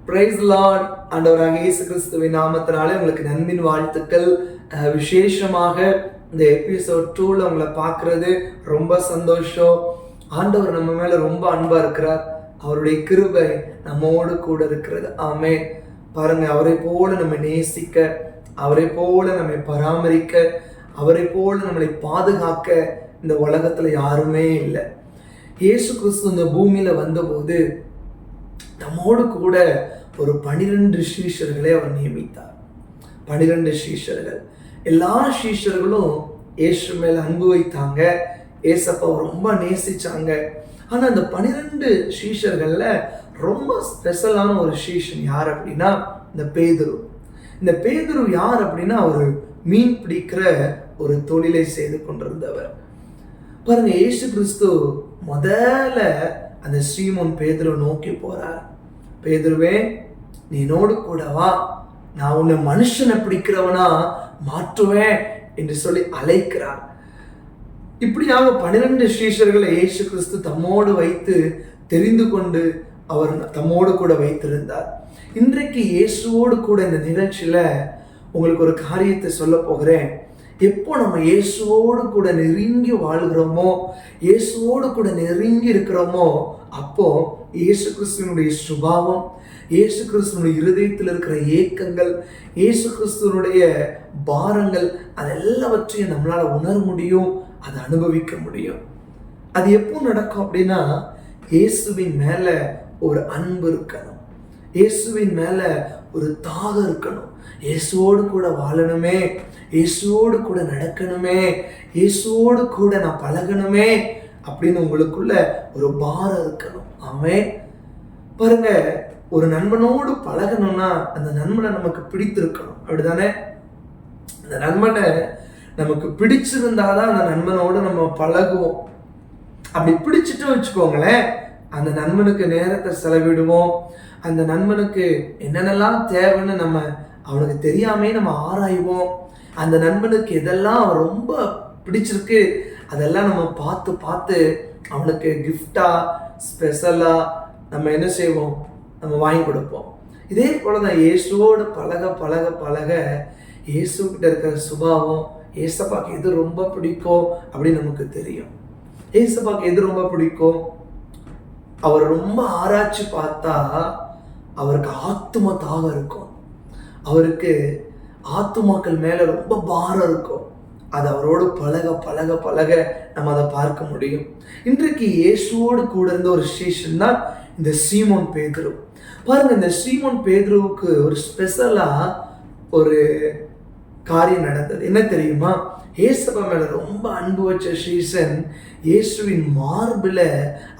Price Lord. ஆண்டவராக இயேசு கிறிஸ்துவின் நாமத்தினாலே உங்களுக்கு நன்பின் வாழ்த்துக்கள். விசேஷமாக இந்த எபிசோட் 2ல உங்களை பார்க்கறது ரொம்ப சந்தோஷம். ஆண்டவர் நம்ம மேல ரொம்ப அன்பா இருக்கிறார். அவருடைய கிருபை நம்மோடு கூட இருக்கிறது. ஆமென். பாருங்க, அவரை போல நம்ம நேசிக்க, அவரை போல நம்மை பராமரிக்க, அவரை போல நம்மளை பாதுகாக்க இந்த உலகத்துல யாருமே இல்லை. இயேசு கிறிஸ்து இந்த பூமியில வந்தபோது நம்மோடு கூட ஒரு 12 சீஷர்களை அவர் நியமித்தார். 12 சீஷர்கள். எல்லா சீஷர்களும் இயேசு மேல அன்பு வைத்தாங்க. ஏசப்பாவை ரொம்ப நேசிச்சாங்க. ஆனா அந்த 12 சீஷர்கள்ல ரொம்ப ஸ்பெஷலான ஒரு சீஷன் யார் அப்படின்னா இந்த பேதுரு. இந்த பேதுரு யார் அப்படின்னா ஒரு மீன் பிடிக்கிற ஒரு தொழிலை செய்து கொண்டிருந்தவர். பாருங்க, இயேசு கிறிஸ்து முதல்ல அந்த சீமோன் பேதுரு நோக்கி போறார். பேதுருவே, நீ என்னோடு கூட வா, நான் உன்னை மனுஷனை பிடிக்கிறவனா மாற்றுவேன் என்று சொல்லி அழைக்கிறார். இப்படியாக 12 சீஷர்களை இயேசு கிறிஸ்து தம்மோடு வைத்து தெரிந்து கொண்டு அவர் தம்மோடு கூட வைத்திருந்தார். இன்றைக்கு இயேசுவோடு கூட இந்த நிகழ்ச்சியில உங்களுக்கு ஒரு காரியத்தை சொல்ல போகிறேன். எப்போ நம்ம இயேசுவோடு கூட நெருங்கி வாழ்கிறோமோ, இயேசுவோடு கூட நெருங்கி இருக்கிறோமோ, அப்போ இயேசு கிறிஸ்துவனுடைய சுபாவம், இயேசு கிறிஸ்துவனுடைய இருதயத்தில் இருக்கிற ஏக்கங்கள், இயேசு கிறிஸ்துவனுடைய பாரங்கள், அதெல்லாவற்றையும் நம்மளால உணர முடியும், அதை அனுபவிக்க முடியும். அது எப்போ நடக்கும் அப்படின்னா, இயேசுவின் மேல ஒரு அன்பு இருக்கணும், இயேசுவின் மேல ஒரு தாகம் இருக்கணும். இயேசுவோடு கூட வாழணுமே, இயேசுவோடு கூட நடக்கணுமே, இயேசுவோடு கூட நான் பழகணுமே அப்படின்னு உங்களுக்குள்ள ஒரு பாரம் இருக்கணும். ஆமென். பாருங்க, ஒரு நண்பனோடு பழகணும்னா அந்த நண்பனை நமக்கு பிடித்திருக்கணும், அப்படிதானே? அந்த நண்பனை நமக்கு பிடிச்சிருந்தாதான் அந்த நண்பனோடு நம்ம பழகுவோம். அப்படி பிடிச்சிட்டு வச்சுக்கோங்களேன், அந்த நண்பனுக்கு நேரத்தை செலவிடுவோம். அந்த நண்பனுக்கு என்னென்னலாம் தேவைன்னு நம்ம அவனுக்கு தெரியாமே நம்ம ஆராய்வோம். அந்த நண்பனுக்கு எதெல்லாம் ரொம்ப பிடிச்சிருக்கு அதெல்லாம் நம்ம பார்த்து பார்த்து அவனுக்கு கிஃப்டா ஸ்பெஷலா நம்ம என்ன செய்வோம், நம்ம வாங்கி கொடுப்போம். இதே போலதான் இயேசுவோடு பழக பழக பழக இயேசு கிட்ட இருக்கிற சுபாவம், ஏசப்பாக்கு எது ரொம்ப பிடிக்கும் அப்படின்னு நமக்கு தெரியும். ஏசப்பாக்கு எது ரொம்ப பிடிக்கும், அவர் ரொம்ப ஆராய்ச்சி பார்த்தா அவருக்கு ஆத்தும தாகம் இருக்கும், அவருக்கு ஆத்துமாக்கள் மேல ரொம்ப பாரம் இருக்கும். அது அவரோடு பழக பழக பழக நம்ம அதை பார்க்க முடியும். இன்றைக்கு இயேசுவோடு கூட இருந்த ஒரு சீஷன் தான் இந்த சீமோன் பேதுரு. பாருங்க, இந்த சீமோன் பேதுருவுக்கு ஒரு ஸ்பெஷலா ஒரு காரியம் நடந்தது. என்ன தெரியுமா? இயேசுவ மேல ரொம்ப அன்பு வச்ச சீசன் இயேசுவின் மார்பில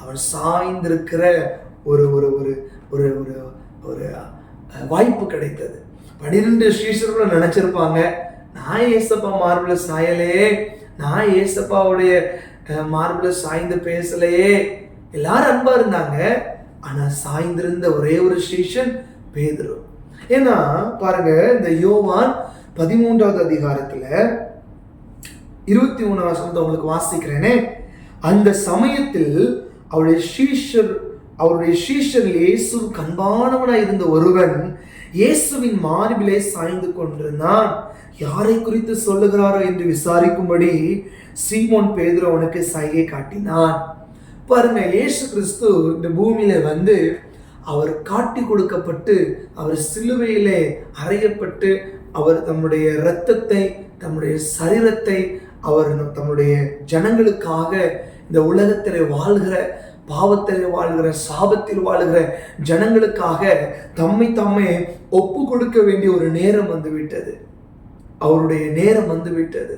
அவன் சாய்ந்திருக்கிற ஒரு ஒரு ஒரு ஒரு ஒரு ஒரு வாய்ப்பு கிடைத்தது. 12 சீஷர்களும் நினைச்சிருப்பாங்க, நான் ஏசப்பா மார்பில சாயலையே, நான் ஏசப்பாவுடைய மார்பில சாய்ந்து பேசலையே. எல்லாரும் அன்பா இருந்தாங்க, ஆனா சாய்ந்திருந்த ஒரே ஒரு சீஷன் பேதுரு. ஏன்னா பாருங்க, இந்த யோவான் 13வது அதிகாரத்துல 23 வசனத்தை உங்களுக்கு வாசிக்கிறேனே. அந்த சமயத்தில் அவருடைய சீஷர் இயேசு கண்பானவனாய் இருந்த ஒருவன் இயேசுவின் மார்பிலே சாய்ந்து கொண்டிருந்தான். யாரை குறித்து சொல்லுகிறாரோ என்று விசாரிக்கும்படி சீமோன் பேதுரு அவனுக்கு சைகை காட்டினான். பாருங்க, இயேசு கிறிஸ்து இந்த பூமியில வந்து அவர் காட்டி கொடுக்கப்பட்டு, அவர் சிலுவையிலே அறையப்பட்டு, அவர் தம்முடைய இரத்தத்தை, தம்முடைய சரீரத்தை அவர் தம்முடைய ஜனங்களுக்காக, இந்த உலகத்திலே வாழ்கிற, பாவத்திலே வாழ்கிற, சாபத்தில் வாழ்கிற ஜனங்களுக்காக தம்மை ஒப்பு கொடுக்க வேண்டிய ஒரு நேரம் வந்துவிட்டது. அவருடைய நேரம் வந்துவிட்டது.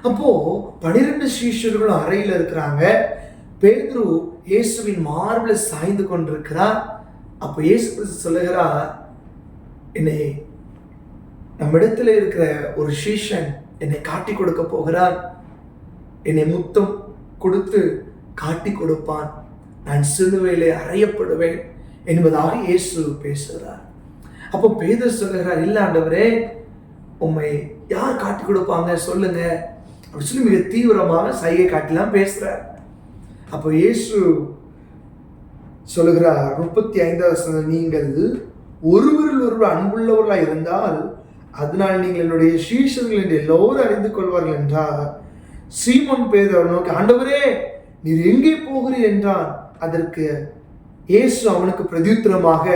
அப்போ 12 சீஷர்களும் அறையில் இருக்கிறாங்க. பேதுரு இயேசுவின் மார்பில் சாய்ந்து கொண்டிருக்கிறார். அப்போ இயேசு கிறிஸ்து சொல்லுகிறார், என்னை நம்மிடத்துல இருக்கிற ஒரு சீஷன் என்னை காட்டி கொடுக்க போகிறார், என்னை முத்தம் கொடுத்து காட்டி கொடுப்பான், நான் சிலுவையிலே அறையப்படுவேன் என்பதாக இயேசு பேசுகிறார். அப்போ பேதுரு சொல்லுகிறார், இல்ல ஆண்டவரே, உம்மை யார் காட்டி கொடுப்பாங்க சொல்லுங்க அப்படி சொல்லி மிக தீவிரமாக சைகை காட்டிலாம் பேசுறார். அப்போ இயேசு சொல்லுகிறார் 35வது வசனம், நீங்கள் ஒருவரில் ஒருவர் அன்புள்ளவர்களாய் இருந்தால் அதனால் நீங்கள் என்னுடைய சீஷர்கள் என்று எல்லோரும் அறிந்து கொள்வார்கள் என்றார். சீமோன் பேதுரு அவரை நோக்கி, ஆண்டவரே, நீர் எங்கே போகிறீர் என்றான். அதற்கு இயேசு அவனுக்கு பிரதியுத்தரமாக,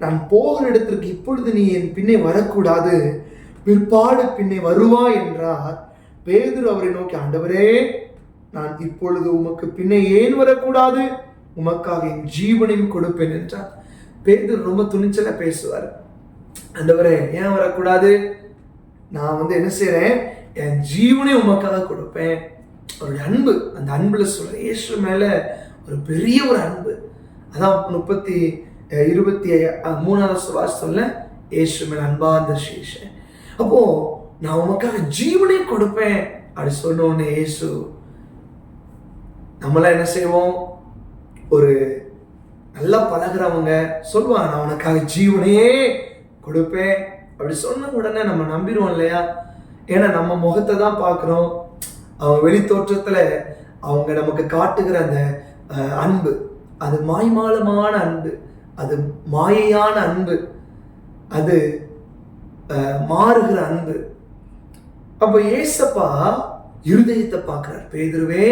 நான் போகிற இடத்திற்கு இப்பொழுது நீ என் பின்னே வரக்கூடாது, பிற்பாடு பின்னே வருவாய் என்றார். பேதுரு அவரை நோக்கி, ஆண்டவரே, நான் இப்பொழுது உமக்கு பின்னே ஏன் வரக்கூடாது? உமக்காக என் ஜீவனையும் கொடுப்பேன் என்றார். பேதுரு ரொம்ப துணிச்சலா பேசுவார். ஆண்டவரே, ஏன் வரக்கூடாது? நான் என்ன செய்யறேன், என் ஜீவனை உமக்காக கொடுப்பேன். அவருடைய அன்பு, அந்த அன்புல சொல்ற இயேசு மேல ஒரு பெரிய ஒரு அன்பு. அதான் 23 வாசல்ல இயேசு மேல அன்பா அந்த சீஷன். அப்போ நான் உமக்காக ஜீவனை கொடுப்பேன் அப்படி சொன்ன உடனே இயேசு, நம்மளாம் என்ன செய்வோம், ஒரு நல்லா பழகிறவங்க சொல்லுவாங்க, நான் உனக்காக ஜீவனையே கொடுப்பேன் அப்படி சொன்ன உடனே நம்ம நம்பிடுவோம் இல்லையா? ஏன்னா நம்ம முகத்தை தான் பார்க்குறோம். அவங்க வெளி தோற்றத்தில் அவங்க நமக்கு காட்டுகிற அந்த அன்பு, அது மாய்மாலமான அன்பு, அது மாயையான அன்பு, அது மாறுகிற அன்பு. அப்ப ஏசப்பா இருதயத்தை பார்க்கிறார். பேதுருவே,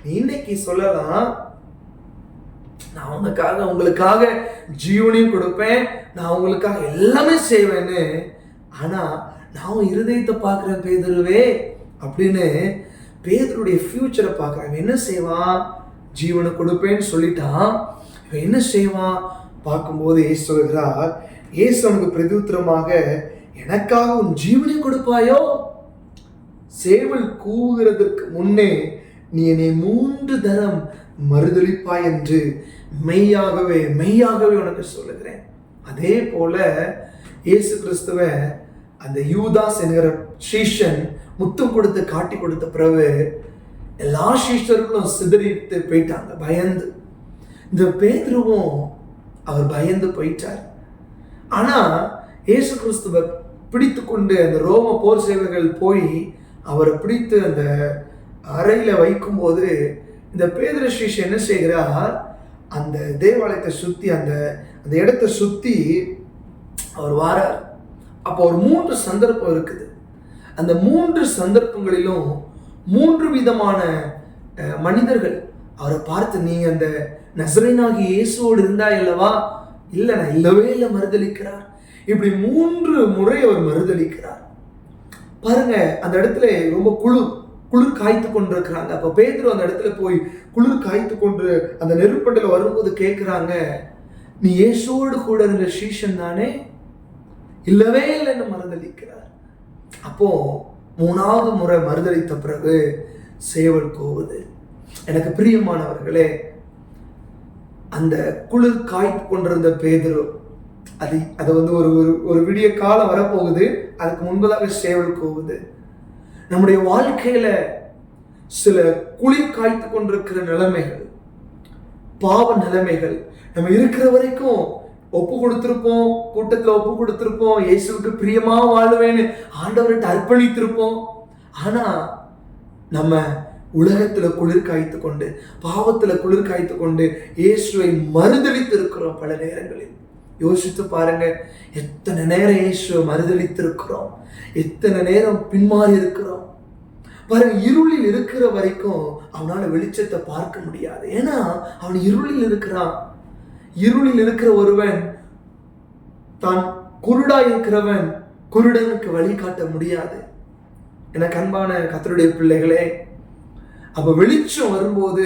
நீ இன்னைக்கு சொல்லலாம், நான் உங்களுக்காக ஜீவனையும் கொடுப்பேன், நான் உங்களுக்காக எல்லாமே செய்வேன்னு. ஆனா நான் இருதயத்தை பார்க்கிறேன் பேதுருவே அப்படின்னு பேதுருடைய ஃபியூச்சரை பார்க்குறாங்க. என்ன செய்வான்? ஜீவனை கொடுப்பேன்னு சொல்லிட்டான். இவன் என்ன செய்வான் பார்க்கும்போது இயேசு சொல்கிறார், இயேசு அவனுக்கு பிரதியுத்தரமாக, எனக்காக உன் ஜீவனை கொடுப்பாயோ? சேவல் கூவுகிறதற்கு முன்னே நீ என்னை 3 தரம் மறுதலிப்பாய் என்று மெய்யாகவே மெய்யாகவே உனக்கு சொல்லுகிறேன். அதே போல இயேசு கிறிஸ்துவ அந்த யூதாஸ் என்கிற சீஷன் முத்தம் கொடுத்து காட்டி கொடுத்த பிறகு எல்லா சீஷர்களும் சிதறிட்டு போயிட்டாங்க பயந்து. இந்த பேதுருவும் அவர் பயந்து போயிட்டார். ஆனா இயேசு கிறிஸ்துவ பிடித்து கொண்டு அந்த ரோம போர் சேவகர்கள் போய் அவரை பிடித்து அந்த அறையில வைக்கும் போது இந்த பேதுரு சீஷன் என்ன செய்கிறார், அந்த தேவாலயத்தை சுத்தி அந்த இடத்தை சுத்தி அவர் வாரார். அப்போ ஒரு 3 சந்தர்ப்பம் இருக்குது. அந்த 3 சந்தர்ப்பங்களிலும் 3 விதமான மனிதர்கள் அவரை பார்த்து, நீங்க அந்த நசரேயனாகிய இயேசுவோடு இருந்தா இல்லவா? இல்ல, நான் இல்லவே இல்லை மறுதலிக்கிறார். இப்படி 3 முறை அவர் மறுதலிக்கிறார். பாருங்க, அந்த இடத்துல ரொம்ப குளிர் காய்த்து கொண்டிருக்கிறாங்க. அப்ப பேதுரு அந்த இடத்துல போய் குளிர் காய்த்து கொண்டு அந்த நெருப்படையில வரும்போது கேட்கிறாங்க, நீ இயேசுவோடு கூட இருந்த சீஷன் தானே? இல்லவே இல்லைன்னு மறுதலிக்கிறார். அப்போ 3வது முறை மறுதலித்த பிறகு சேவல் கூவுது. எனக்கு பிரியமானவர்களே, அந்த குளிர் காய்த்து கொண்டிருந்த பேதுரு அது ஒரு விடிய காலம் வரப்போகுது. அதுக்கு முன்பதாக சேவல் கூவுது. நம்முடைய வாழ்க்கையில சில குளிர் காய்த்து கொண்டிருக்கிற நிலைமைகள், பாவ நிலைமைகள், நம்ம இருக்கிற வரைக்கும் ஒப்பு கொடுத்திருப்போம், கூட்டத்தில் ஒப்பு கொடுத்திருப்போம், இயேசுவுக்கு பிரியமா வாழுவேன்னு ஆண்டவர்கிட்ட அர்ப்பணித்திருப்போம். ஆனா நம்ம உலகத்துல குளிர் காய்த்து கொண்டு, பாவத்துல குளிர் காய்த்து கொண்டு இயேசுவை மறுதலித்து இருக்கிறோம். பல நேரங்களில் யோசித்து பாருங்க, எத்தனை நேரம் இயேசுவை மறுதலித்து இருக்கிறோம், எத்தனை நேரம் பின்மாறி இருக்கிறோம். பாருங்க, இருளில் இருக்கிற வரைக்கும் அவனால வெளிச்சத்தை பார்க்க முடியாது. ஏன்னா அவன் இருளில் இருக்கிறான். இருளில் இருக்கிற ஒருவன், தான் குருடா இருக்கிறவன் குருடனுக்கு வழி காட்ட முடியாது. எனக்கு அன்பான கர்த்தருடைய பிள்ளைகளே, அப்ப வெளிச்சம் வரும்போது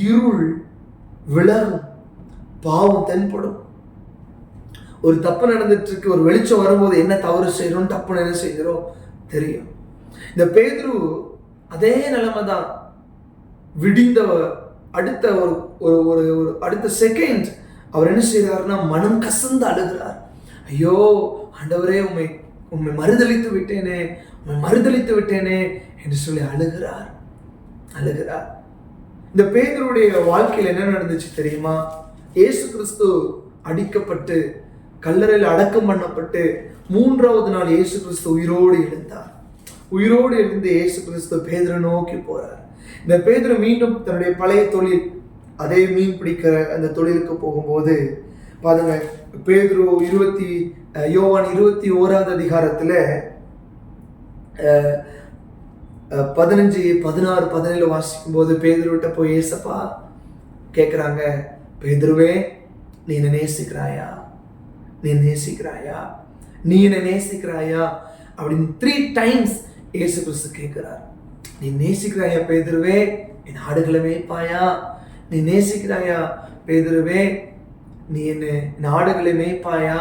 இருள் விலகும், பாவம் தென்படும். ஒரு தப்பு நடந்துட்டு இருக்கு, ஒரு வெளிச்சம் வரும்போது என்ன தவறு செய்யறோம், தப்புன்னு என்ன செய்கிறோம் தெரியும். இந்த பேதுரு அதே நிலைமை தான். விடிந்த அடுத்த ஒரு அடுத்த செகண்ட் அவர் என்ன செய்யறாருன்னா, மனம் கசந்து அழுகிறார். ஐயோ ஆண்டவரே, உம்மை மறுதலித்து விட்டேனே என்று சொல்லி அழுகிறார். இந்த பேதுருடைய வாழ்க்கையில் என்ன நடந்துச்சு தெரியுமா? இயேசு கிறிஸ்து அடிக்கப்பட்டு கல்லறையில் அடக்கம் பண்ணப்பட்டு 3வது நாள் இயேசு கிறிஸ்து உயிரோடு எழுந்தார். உயிரோடு எழுந்து இயேசு கிறிஸ்து பேதுரு நோக்கி போறார். இந்த பேதுரு மீண்டும் தன்னுடைய பழைய தொழில், அதே மீன் பிடிக்கிற அந்த தொழிலுக்கு போகும்போது பாருங்க, பேதுரு யோவான் 21வது அதிகாரத்துல 15, 16, 17 வாசிக்கும் போது பேதுருவிட்ட போய் ஏசப்பா கேட்குறாங்க, பேதுருவே நீ என்ன நேசிக்கிறாயா, நீ நேசிக்கிறாயா, நீ என்ன நேசிக்கிறாயா அப்படின்னு 3 times இயேசு கிறிஸ்து கேட்கிறார். நீ நேசிக்கிறாயா பேதுருவே, என் ஆடுகளை மேய்ப்பாயா, நீ நேசிக்கிறாயா பேதுருவே, நீ என்ன ஆடுகளை மேய்ப்பாயா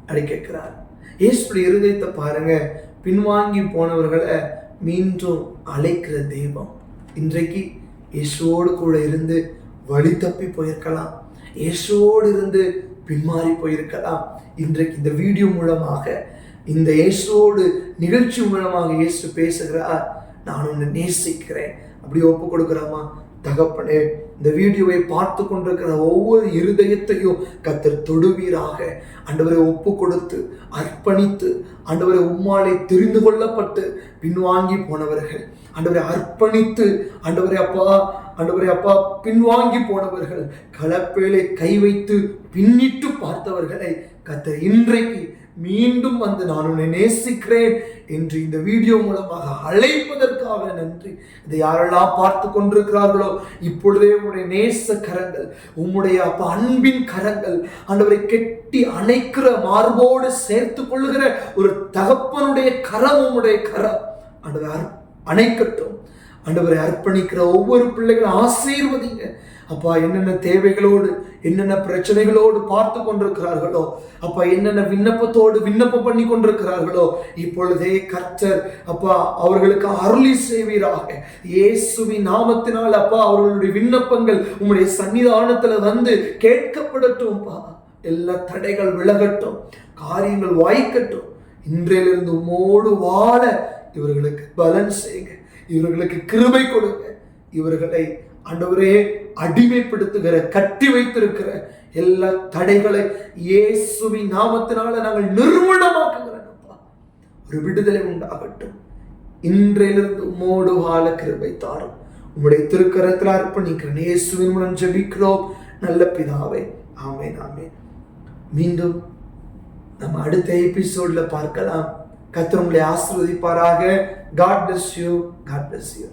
அப்படி கேட்கிறார். இயேசுடைய இருதயத்தை பாருங்க, பின்வாங்கி போனவர்களை மீண்டும் அழைக்கிற தெய்வம். இன்றைக்கு இயேசுவோடு கூட இருந்து வழி தப்பி போயிருக்கலாம், இயேசுவோடு இருந்து பின்மாறி போயிருக்கலாம். இன்றைக்கு இந்த வீடியோ மூலமாக, இந்த இயேசுவோடு நிகழ்ச்சி மூலமாக இயேசு பேசுகிறார், நான் உன்னை நேசிக்கிறேன். அப்படி ஒப்பு கொடுக்கிறோமா? தகப்பனே, இந்த வீடியோவை பார்த்து கொண்டிருக்கிற ஒவ்வொரு இருதயத்தையும் கர்த்தர் தொடுவீராக. ஆண்டவரை ஒப்பு கொடுத்து அர்ப்பணித்து, ஆண்டவரை உம்மாலே தெரிந்து கொள்ளப்பட்டு பின்வாங்கி போனவர்கள், ஆண்டவரை அர்ப்பணித்து, ஆண்டவரை அப்பா பின்வாங்கி போனவர்கள், கலப்பேலை கை வைத்து பின்னிட்டு பார்த்தவர்களை கர்த்தர் இன்றைக்கு மீண்டும் வந்து நான் உன்னை நேசிக்கிறேன் என்று இந்த வீடியோ மூலமாக அழைப்பதற்காக நன்றி. இதை யாரெல்லாம் பார்த்து கொண்டிருக்கிறார்களோ இப்பொழுதே உம்முடைய நேச கரங்கள், உம்முடைய அன்பின் கரங்கள், ஆண்டவரை கெட்டி அணைக்கிற, மார்போடு சேர்த்து கொள்ளுகிற ஒரு தகப்பனுடைய கரம், உம்முடைய கரம் ஆண்டவர் அணைக்கட்டும். ஆண்டவரை அர்ப்பணிக்கிற ஒவ்வொரு பிள்ளைகளும் ஆசீர்வதிங்க அப்பா. என்னென்ன தேவைகளோடு, என்னென்ன பிரச்சனைகளோடு பார்த்து கொண்டிருக்கிறார்களோ அப்பா, என்னென்ன விண்ணப்பத்தோடு விண்ணப்பம் பண்ணி கொண்டிருக்கிறார்களோ இப்பொழுதே கர்த்தர் அப்பா அவர்களுக்கு அருளி செய்வீராக. இயேசுவின் நாமத்தினால் அப்பா அவர்களுடைய விண்ணப்பங்கள் உம்முடைய சன்னிதானத்துல வந்து கேட்கப்படட்டும். எல்லா தடைகள் விலகட்டும், காரியங்கள் வாய்க்கட்டும். இன்றையிலிருந்து உம்மோடு வாழ இவர்களுக்கு பலன் செய்யுங்க, இவர்களுக்கு கிருபை கொடுங்க. இவர்களை ஆண்டவரே அடிமைப்படுத்துகிற, கட்டி வைத்திருக்கிற எல்லா தடைகளை இயேசுவின் நாமத்தினால நாங்கள் நிர்மூலமாக்குகிறோம். ஒரு விடுதலை உண்டாகட்டும். இன்றையிலிருந்து உம்மோடு வாழ கிருபை தாரும். உம்முடைய திருக்கரத்தில் அர்ப்பணிக்கிறேன். இயேசுவின் மூலம் ஜெபிக்கிறோம் நல்ல பிதாவே, ஆமென், ஆமென். மீண்டும் நம்ம அடுத்த எபிசோட்ல பார்க்கலாம். கர்த்தர் உங்களை ஆசீர்வதிப்பாராக. God bless you. God bless you.